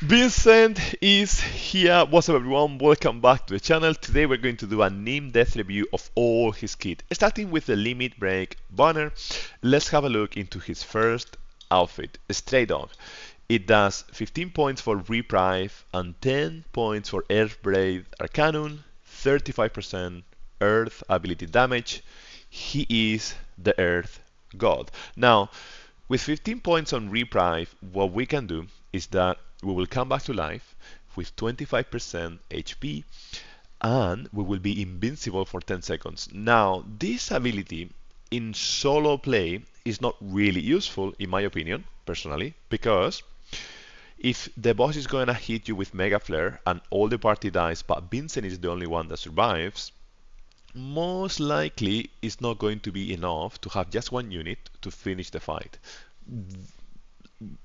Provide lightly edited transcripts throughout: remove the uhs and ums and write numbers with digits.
Vincent is here. What's up, everyone? Welcome back to the channel. Today we're going to do a in-depth review of all his kit. Starting with the Limit Break banner, let's have a look into his first outfit, Stray Dog. It does 15 points for Reprieve and 10 points for Earthblade Arcanum, 35% Earth ability damage. He is the Earth God. Now, with 15 points on Reprieve, what we can do is that we will come back to life with 25% HP and we will be invincible for 10 seconds. Now, this ability in solo play is not really useful, in my opinion, personally, because if the boss is going to hit you with Mega Flare and all the party dies, but Vincent is the only one that survives, most likely it's not going to be enough to have just one unit to finish the fight.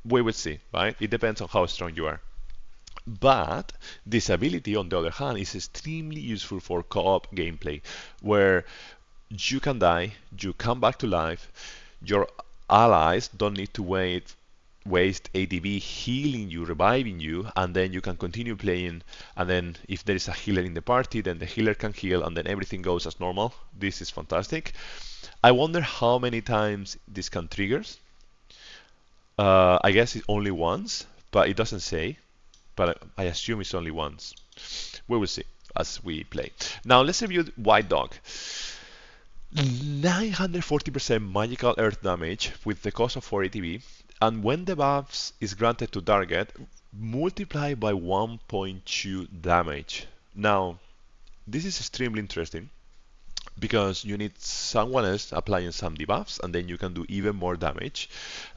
We will see, right? It depends on how strong you are. But this ability, on the other hand, is extremely useful for co-op gameplay, where you can die, you come back to life, your allies don't need to waste ADB healing you, reviving you, and then you can continue playing. And then if there is a healer in the party, then the healer can heal, and then everything goes as normal. This is fantastic. I wonder how many times this can trigger. I guess it's only once, but it doesn't say. But I assume it's only once. We will see as we play. Now let's review White Dog. 940% magical earth damage with the cost of 4 ATB, and when the buffs is granted to target, multiply by 1.2 damage. Now, this is extremely interesting because you need someone else applying some debuffs and then you can do even more damage,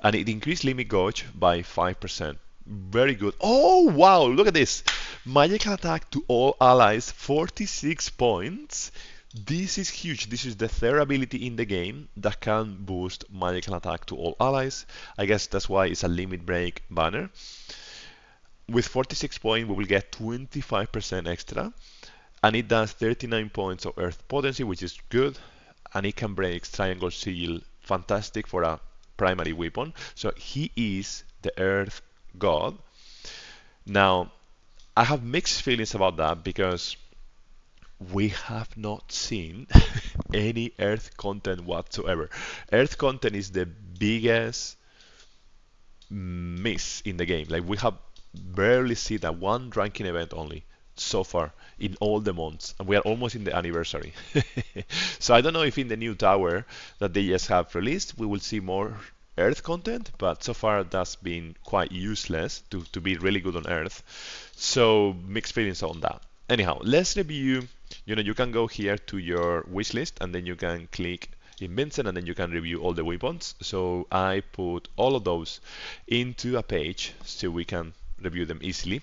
and it increased limit gauge by 5%. Very good. Oh wow, look at this. Magical attack to all allies, 46 points. This is huge. This is the third ability in the game that can boost magical attack to all allies. I guess that's why it's a limit break banner. With 46 points we will get 25% extra, and it does 39 points of earth potency, which is good, and it can break triangle seal, fantastic for a primary weapon. So he is the earth god. Now, I have mixed feelings about that because we have not seen any earth content whatsoever. Earth content is the biggest miss in the game. Like, we have barely seen that one ranking event only so far in all the months, and we are almost in the anniversary. So I don't know if in the new tower that they just have released we will see more earth content, but so far that's been quite useless to be really good on earth. So mixed feelings on that. Anyhow, let's review. You can go here to your wish list and then you can click in Vincent and then you can review all the weapons. So I put all of those into a page so we can review them easily.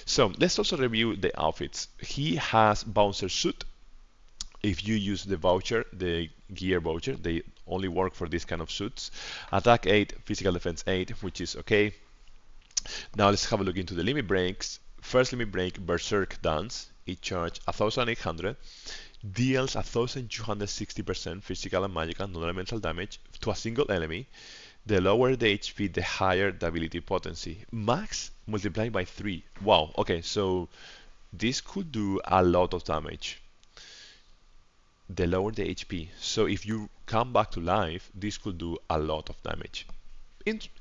So let's also review the outfits. He has bouncer suit. If you use the voucher, the gear voucher, they only work for this kind of suits. Attack 8, physical defense 8, which is okay. Now let's have a look into the limit breaks. First limit break, Berserk Dance. It charges 1800, deals 1260% physical and magical non-elemental damage to a single enemy. The lower the HP, the higher the ability potency. Max multiplied by 3. Wow, okay, so this could do a lot of damage. The lower the HP. So if you come back to life, this could do a lot of damage.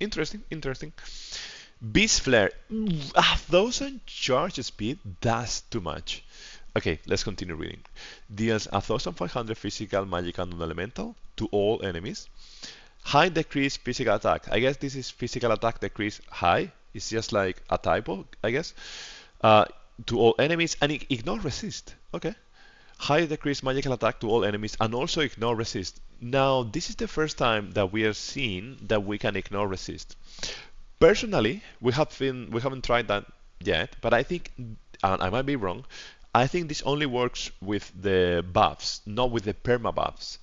Interesting. Beast Flare, 1000 charge speed, that's too much. Okay, let's continue reading. Deals 1500 physical, magical, non-elemental to all enemies. High decrease physical attack. I guess this is physical attack decrease high. It's just like a typo, I guess. To all enemies, and ignore resist. Okay. High decrease magical attack to all enemies and also ignore resist. Now, this is the first time that we are seeing that we can ignore resist. Personally, we haven't tried that yet, but I think, and I might be wrong, I think this only works with the buffs, not with the perma buffs.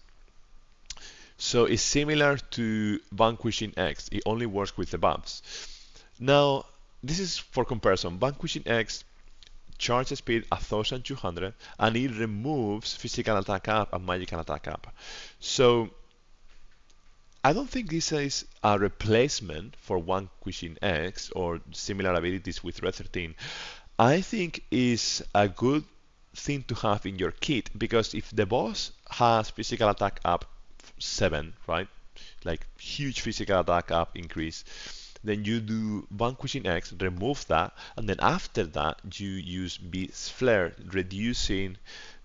So it's similar to Vanquishing X. It only works with the buffs. Now, this is for comparison. Vanquishing X charge speed 1200 and it removes physical attack up and magical attack up. So I don't think this is a replacement for Vanquishing X or similar abilities with Red 13. I think is a good thing to have in your kit because if the boss has physical attack up 7, right? Like huge physical attack up increase, then you do Vanquishing X, remove that, and then after that you use Beast Flare, reducing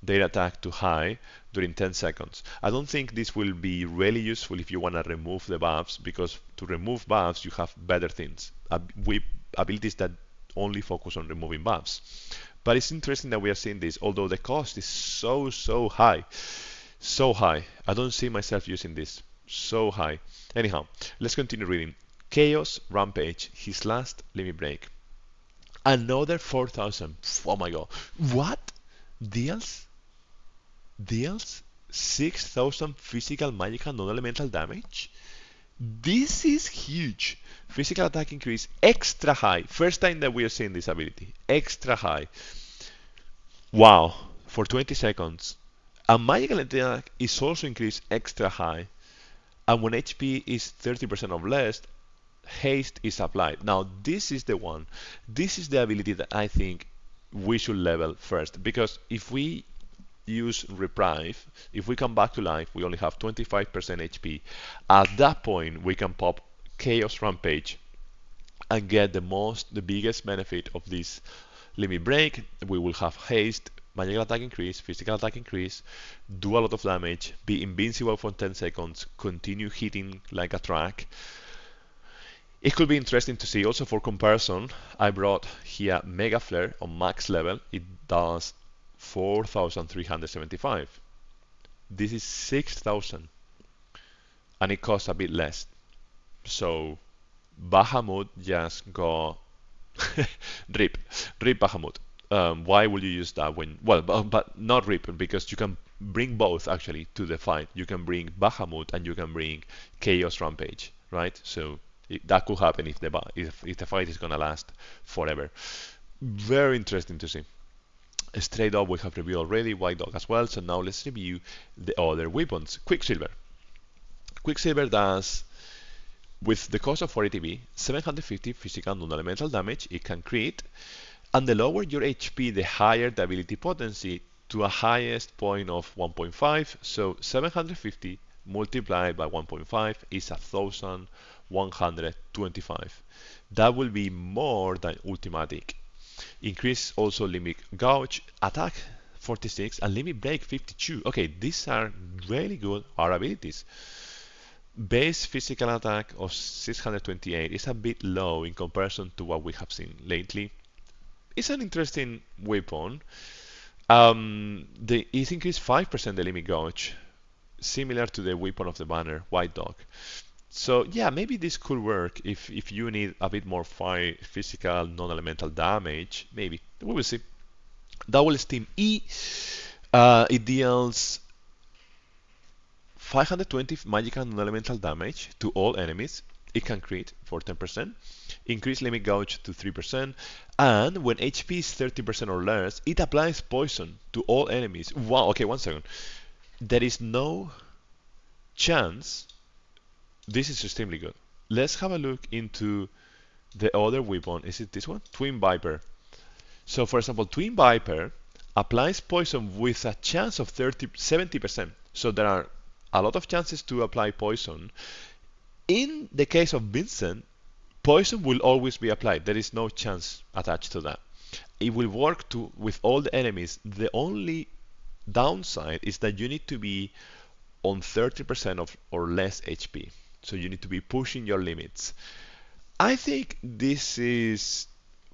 their attack to high during 10 seconds. I don't think this will be really useful if you want to remove the buffs, because to remove buffs you have better things, abilities that only focus on removing buffs. But it's interesting that we are seeing this, although the cost is so high. So high. I don't see myself using this. So high. Anyhow, let's continue reading. Chaos Rampage, his last limit break. Another 4,000. Oh my god. What? Deals? Deals 6,000 physical, magical, non-elemental damage? This is huge. Physical attack increase extra high. First time that we are seeing this ability. Extra high. Wow. For 20 seconds. And magical attack is also increased extra high. And when HP is 30% or less, haste is applied. Now this is the one. This is the ability that I think we should level first, because if we use reprieve, if we come back to life, we only have 25% HP. At that point, we can pop Chaos Rampage and get the biggest benefit of this limit break. We will have haste, magical attack increase, physical attack increase, do a lot of damage, be invincible for 10 seconds, continue hitting like a track. It could be interesting to see. Also for comparison, I brought here Mega Flare on max level. It does 4,375. This is 6,000 and it costs a bit less. So Bahamut just go rip Bahamut. Why would you use that when, well, but not rip, because you can bring both actually to the fight. You can bring Bahamut and you can bring Chaos Rampage, right? So that could happen if the fight is gonna last forever. Very interesting to see. Straight up, we have reviewed already White Dog as well. So now let's review the other weapons. Quicksilver. Quicksilver does, with the cost of 4 ATB, 750 physical non-elemental damage. It can crit, and the lower your HP, the higher the ability potency, to a highest point of 1.5. So 750 multiplied by 1.5 is 1,125. That will be more than Ultimatic. Increase also limit gauge, attack 46, and limit break 52. Okay, these are really good R abilities. Base physical attack of 628 is a bit low in comparison to what we have seen lately. It's an interesting weapon. It increased 5% the limit gauge, similar to the weapon of the banner, White Dog. So yeah, maybe this could work if you need a bit more physical non-elemental damage. Maybe we will see. Double Steam E. It deals 520 magical non-elemental damage to all enemies. It can crit for 10%, increase limit gauge to 3%, and when HP is 30% or less, it applies poison to all enemies. Wow, okay, 1 second. There is no chance. This is extremely good. Let's have a look into the other weapon. Is it this one? Twin Viper. So for example, Twin Viper applies poison with a chance of 70%. So there are a lot of chances to apply poison. In the case of Vincent, poison will always be applied. There is no chance attached to that. It will work with all the enemies. The only downside is that you need to be on 30% of or less HP. So you need to be pushing your limits. I think this is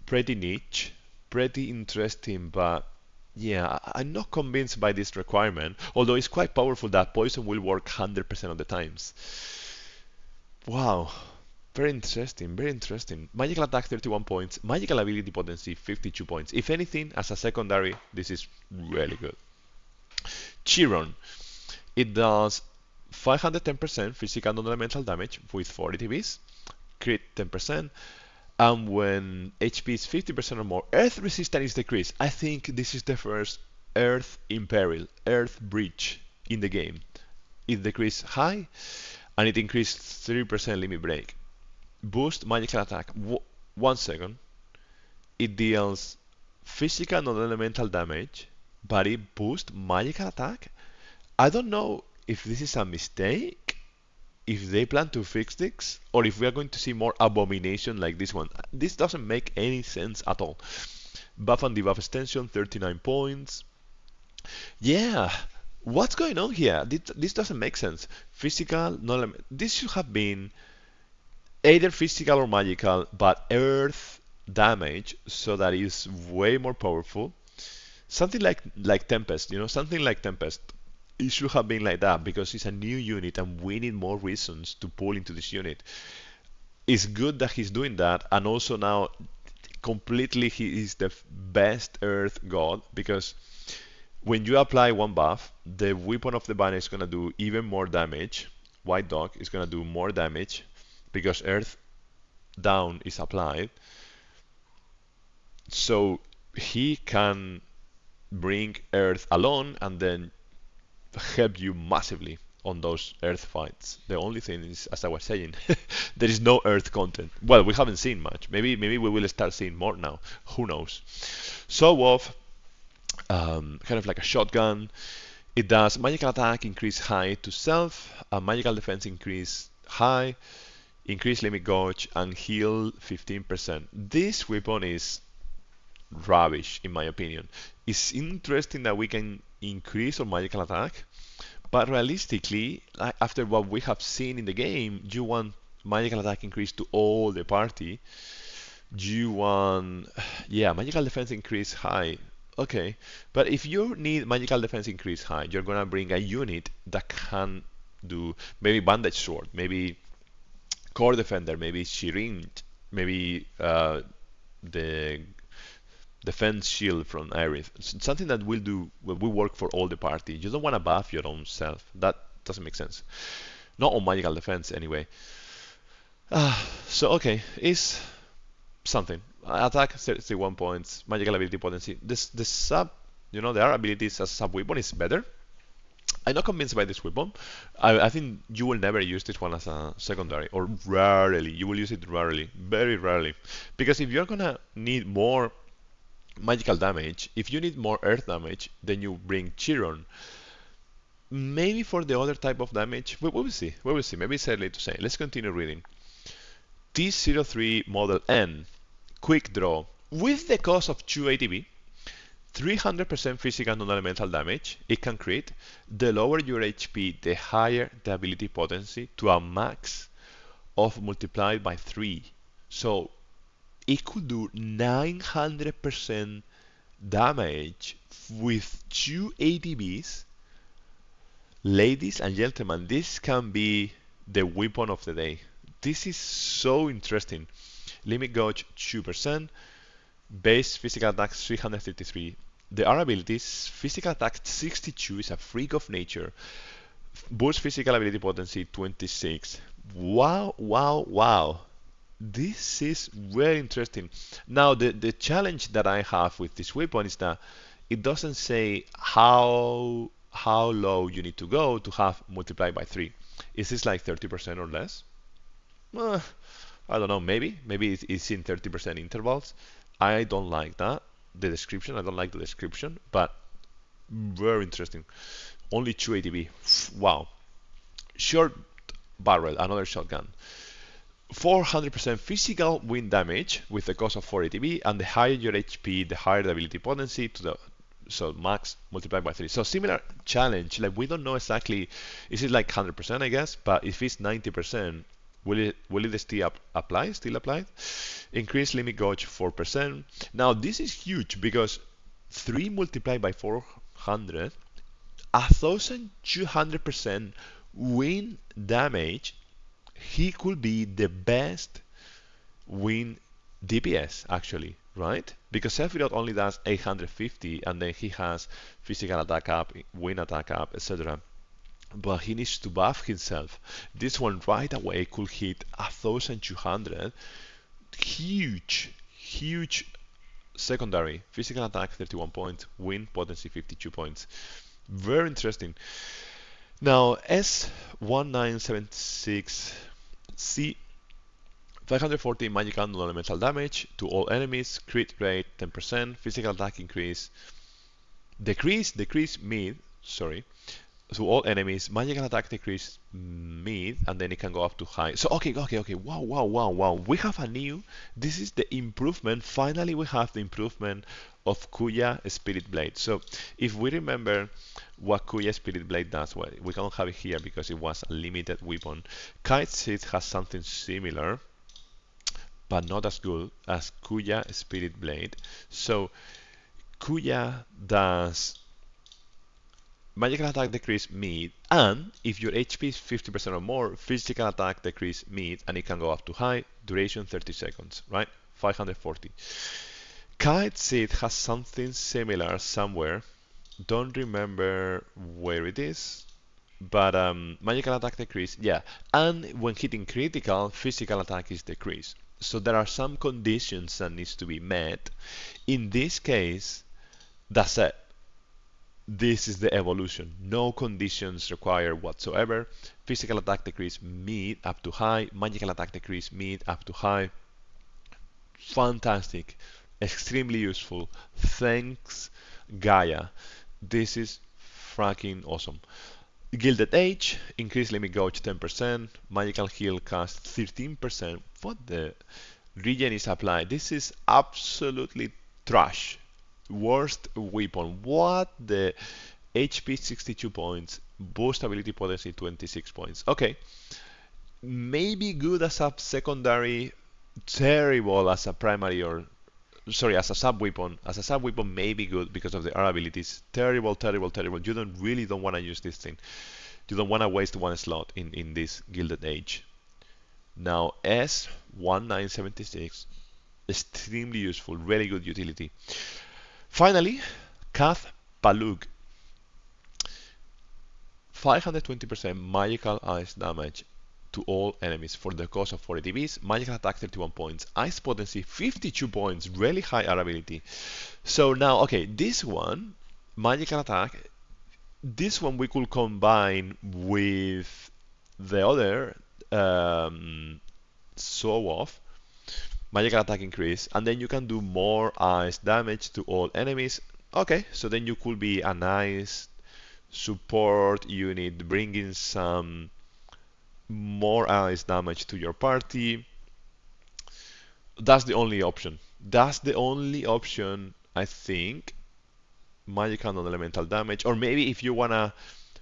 pretty niche, pretty interesting, but yeah, I'm not convinced by this requirement, although it's quite powerful that poison will work 100% of the times. Wow, very interesting, very interesting. Magical attack 31 points, magical ability potency 52 points. If anything, as a secondary, this is really good. Chiron, it does 510% physical non-elemental damage with 40 TVs, crit 10%, and when HP is 50% or more, Earth resistance is decreased. I think this is the first Earth Imperil, Earth Breach in the game. It decreases high, and it increased 3% limit break. Boost magical attack. 1 second. It deals physical non-elemental damage, but it boosts magical attack. I don't know if this is a mistake, if they plan to fix this, or if we are going to see more abomination like this one. This doesn't make any sense at all. Buff and debuff extension, 39 points. Yeah, what's going on here? This doesn't make sense. Physical, non this should have been either physical or magical, but earth damage, so that is way more powerful. Something like Tempest, something like Tempest. It should have been like that because it's a new unit and we need more reasons to pull into this unit. It's good that he's doing that, and also now completely he is the best Earth God, because when you apply one buff, the weapon of the banner is gonna do even more damage. White Dog is gonna do more damage because Earth down is applied. So he can bring Earth alone and then help you massively on those Earth fights. The only thing is, as I was saying, there is no Earth content. Well, we haven't seen much. Maybe we will start seeing more now. Who knows? So off, kind of like a shotgun. It does magical attack increase high to self, magical defense increase high, increase limit gauge, and heal 15%. This weapon is rubbish in my opinion. It's interesting that we can increase our magical attack, but realistically, after what we have seen in the game, you want magical attack increase to all the party. You want, yeah, magical defense increase high. Okay, but if you need magical defense increase high, you're gonna bring a unit that can do maybe bandage sword, maybe core defender, maybe syringe, maybe the defense shield from Aerith. Something that will work for all the party. You don't want to buff your own self. That doesn't make sense. Not on magical defense anyway. So okay, it's something. Attack 31 points, magical ability potency. The sub, their abilities as a sub weapon is better. I'm not convinced by this weapon. I think you will never use this one as a secondary, or rarely. You will use it rarely, very rarely, because if you're gonna need more magical damage, if you need more earth damage, then you bring Chiron. Maybe for the other type of damage, we will see. We will see. Maybe it's early to say. Let's continue reading. T03 Model N, quick draw, with the cost of 2 ATB, 300% physical non-elemental damage it can create. The lower your HP, the higher the ability potency, to a max of multiplied by 3. So it could do 900% damage with 2 ATBs. Ladies and gentlemen, this can be the weapon of the day. This is so interesting. Limit gauge 2%, base physical attack 333. The R abilities, physical attack 62 is a freak of nature. Boost physical ability potency 26. Wow, wow, wow. This is very interesting. Now the challenge that I have with this weapon is that it doesn't say how low you need to go to have multiplied by 3. Is this like 30% or less? I don't know, maybe it's in 30% intervals. I don't like that, the description. I don't like the description, but very interesting. Only 2 ATB. Wow. Short barrel, another shotgun. 400% physical wind damage with the cost of 4 ATB, and the higher your HP, the higher the ability potency to the max multiplied by 3. So similar challenge. Like we don't know exactly. Is it like 100%? I guess, but if it's 90%. Will it still apply? Still applied? Increase limit gauge 4%. Now this is huge because 3 multiplied by 400, 1200% wind damage. He could be the best wind DPS actually, right? Because Sephiroth only does 850, and then he has physical attack up, wind attack up, etc. But he needs to buff himself. This one right away could hit 1200. Huge secondary. Physical attack 31 points, wind potency 52 points. Very interesting. Now S1976C, 540 magical non-elemental damage to all enemies, crit rate 10%, physical attack increase, decrease mid, sorry, to all enemies, magical attack decrease mid, and then it can go up to high. So okay. Wow. We have a new. This is the improvement. Finally, we have the improvement of Kuya Spirit Blade. So if we remember what Kuya Spirit Blade does, well, we can't have it here because it was a limited weapon. Kite Seed has something similar, but not as good as Kuya Spirit Blade. So Kuya does magical attack decrease mid, and if your HP is 50% or more, physical attack decrease mid, and it can go up to high, duration 30 seconds, right? 540. Kite Seed has something similar somewhere. Don't remember where it is, but magical attack decrease, yeah. And when hitting critical, physical attack is decreased. So there are some conditions that needs to be met. In this case, that's it. This is the evolution. No conditions required whatsoever. Physical attack decrease mid up to high. Magical attack decrease mid up to high. Fantastic. Extremely useful. Thanks, Gaia. This is fucking awesome. Gilded Age, increase limit gauge 10%, magical heal cast 13%. What the regen is applied? This is absolutely trash. Worst weapon. What the HP 62 points, boost ability potency 26 points. Okay, maybe good as a secondary, terrible as a primary, or sorry, as a sub weapon. As a sub weapon, maybe good because of the R abilities. Terrible. You don't want to use this thing. You don't want to waste one slot in this Gilded Age. Now S1976, extremely useful, really good utility. Finally, Kath Palug, 520% magical ice damage to all enemies for the cost of 40 DBs, magical attack 31 points, ice potency 52 points, really high R ability. So now, okay, this one, magical attack, this one we could combine with the other show off, magical attack increase, and then you can do more ice damage to all enemies. Okay, so then you could be a nice support unit bringing some more ice damage to your party. That's the only option. That's the only option, I think. Magical non-elemental damage, or maybe if you wanna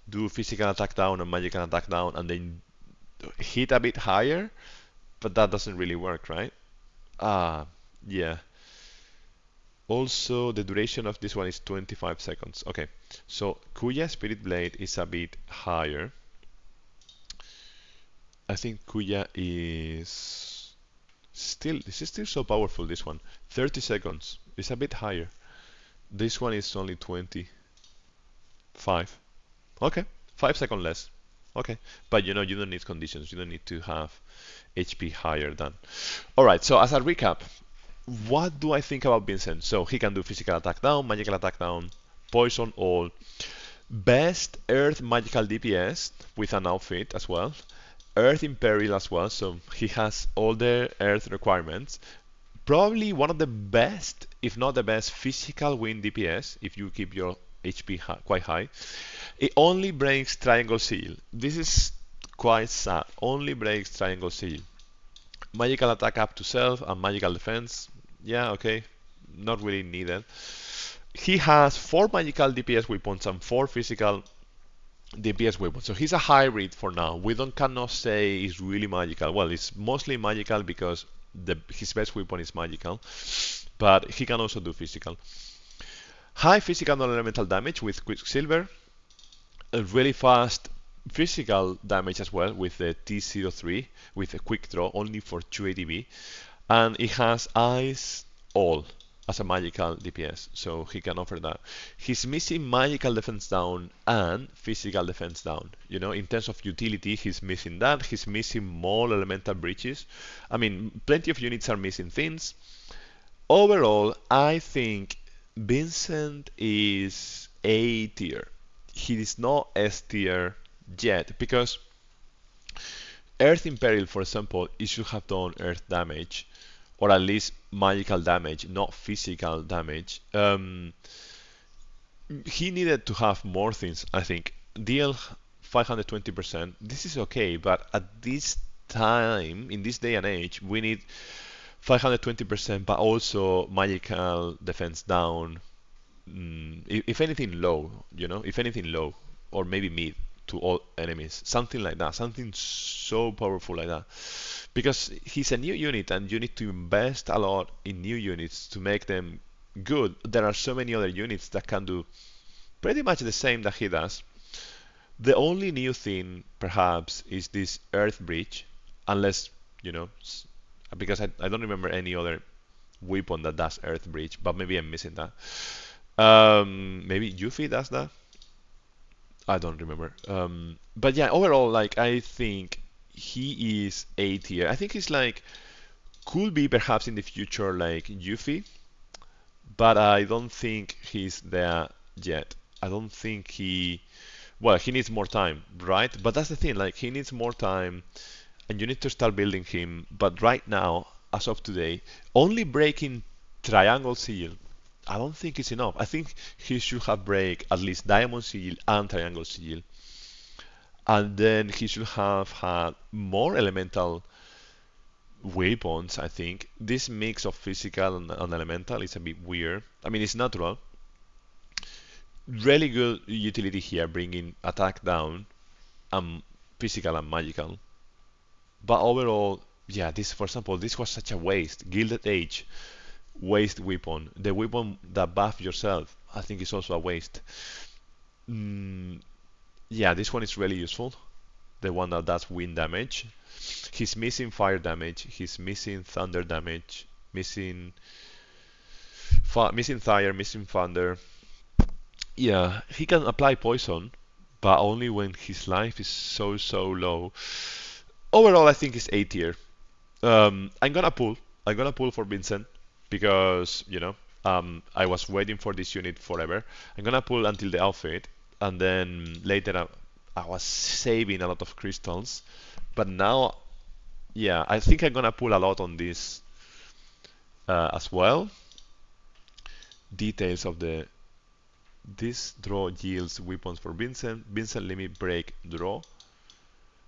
do physical attack down and magical attack down and then hit a bit higher, but that doesn't really work, right? Yeah. Also, the duration of this one is 25 seconds. Okay, so Kuya Spirit Blade is a bit higher. I think Kuya is this is still so powerful, this one. 30 seconds. It's a bit higher. This one is only 25. Okay, 5 seconds less. Okay, but you don't need conditions. You don't need to have HP higher than. Alright, so as a recap, what do I think about Vincent? So he can do physical attack down, magical attack down, poison all. Best earth magical DPS with an outfit as well. Earth in peril as well, so he has all the earth requirements. Probably one of the best, if not the best, physical win DPS if you keep your HP quite high. It only breaks Triangle Seal. This is quite sad. Only breaks Triangle Seal. Magical attack up to self and magical defense. Yeah, okay. Not really needed. He has 4 magical DPS weapons and 4 physical DPS weapons. So he's a hybrid for now. We cannot say he's really magical. Well, it's mostly magical because his best weapon is magical, but he can also do physical. High physical non-elemental damage with Quicksilver. A really fast physical damage as well with the T03 with a quick draw only for 2 ADB. And it has Ice All as a magical DPS, so he can offer that. He's missing magical defense down and physical defense down. In terms of utility, he's missing that. He's missing more elemental breaches. I mean, plenty of units are missing things. Overall, I think Vincent is A tier. He is not S tier yet, because Earth in Peril, for example, it should have done Earth damage, or at least magical damage, not physical damage. He needed to have more things, I think. DL 520%, this is okay, but at this time, in this day and age, we need 520%, but also magical defense down. If anything low, if anything low, or maybe mid to all enemies, something like that, something so powerful like that. Because he's a new unit, and you need to invest a lot in new units to make them good. There are so many other units that can do pretty much the same that he does. The only new thing, perhaps, is this Earth Breach, unless, you know, because I don't remember any other weapon that does Earth Breach, but maybe I'm missing that. Maybe Yuffie does that. I don't remember. But yeah, overall, like I think he is A tier. I think he's like could be perhaps in the future like Yuffie, but I don't think he's there yet. I don't think he. Well, he needs more time, right? But that's the thing. Like he needs more time, and you need to start building him. But right now, as of today, only breaking Triangle Seal, I don't think it's enough. I think he should have break at least Diamond Seal and Triangle Seal, and then he should have had more elemental weapons. I think this mix of physical and elemental is a bit weird. I mean, it's natural. Really good utility here, bringing attack down, physical and magical. But overall, yeah, this, for example, this was such a waste. Gilded Age, waste weapon. The weapon that buff yourself, I think is also a waste. Mm, yeah, this one is really useful. The one that does wind damage. He's missing fire damage. He's missing thunder damage. Missing fire, missing thunder. Yeah, he can apply poison, but only when his life is so low. Overall, I think it's A tier. I'm gonna pull. I'm gonna pull for Vincent because I was waiting for this unit forever. I'm gonna pull until the outfit, and then later I was saving a lot of crystals, but now, yeah, I think I'm gonna pull a lot on this as well. Details of the this draw yields weapons for Vincent. Vincent limit break draw.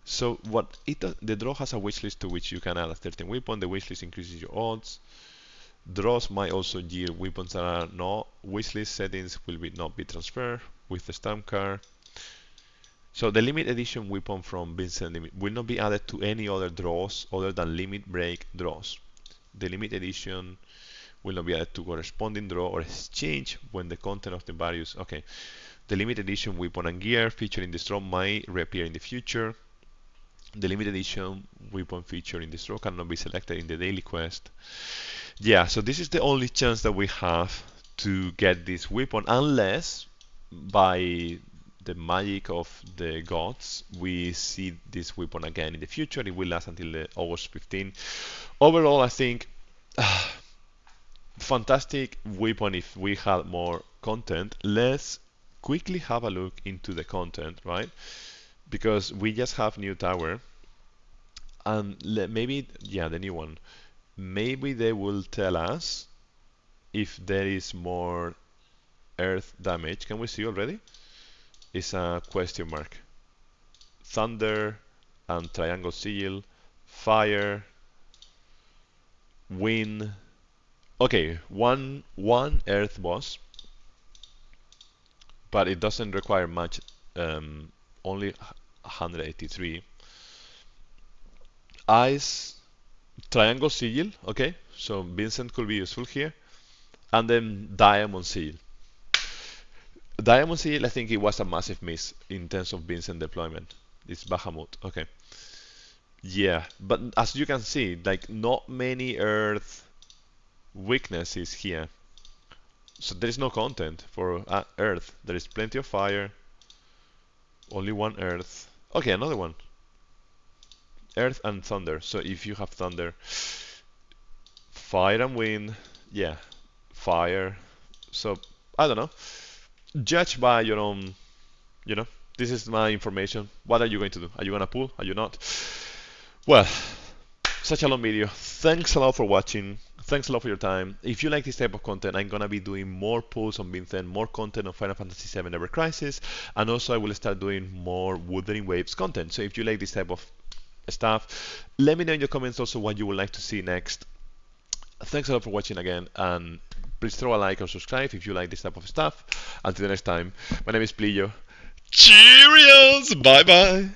So what it does, the draw has a wishlist to which you can add a certain weapon. The wishlist increases your odds. Draws might also yield weapons that are not wishlist settings will not be transferred with the stamp card. So the limit edition weapon from Vincent limit will not be added to any other draws other than limit break draws. The limit edition will not be added to corresponding draw or exchange when the content of the various. Okay, the limited edition weapon and gear featured in this draw might reappear in the future. The limited edition weapon featured in this draw cannot be selected in the daily quest. Yeah, so this is the only chance that we have to get this weapon, unless by the magic of the gods we see this weapon again in the future. It will last until the August 15. Overall, I think fantastic weapon if we had more content. Let's quickly have a look into the content, right? Because we just have new tower, and maybe, yeah, the new one. Maybe they will tell us if there is more earth damage. Can we see already? It's a question mark. Thunder and triangle seal, fire, wind. Okay, one earth boss, but it doesn't require much. Only 183. Ice, triangle sigil. Okay, so Vincent could be useful here, and then diamond seal. Diamond seal, I think it was a massive miss in terms of Vincent deployment. It's Bahamut. Okay. Yeah, but as you can see, like not many earth weaknesses here. So there is no content for earth. There is plenty of fire. Only one earth. Okay, another one. Earth and thunder. So if you have thunder, fire and wind, yeah, fire. So I don't know. Judge by your own, you know, This is my information. What are you going to do? Are you gonna pull? Are you not? Well, such a long video. Thanks a lot for watching. Thanks a lot for your time. If you like this type of content, I'm gonna be doing more pulls on Vincent, more content on Final Fantasy VII Ever Crisis, and also I will start doing more Wuthering Waves content. So if you like this type of stuff, let me know in the comments also what you would like to see next. Thanks a lot for watching again, and please throw a like or subscribe if you like this type of stuff. Until the next time, my name is Plillo. Cheerios! Bye bye!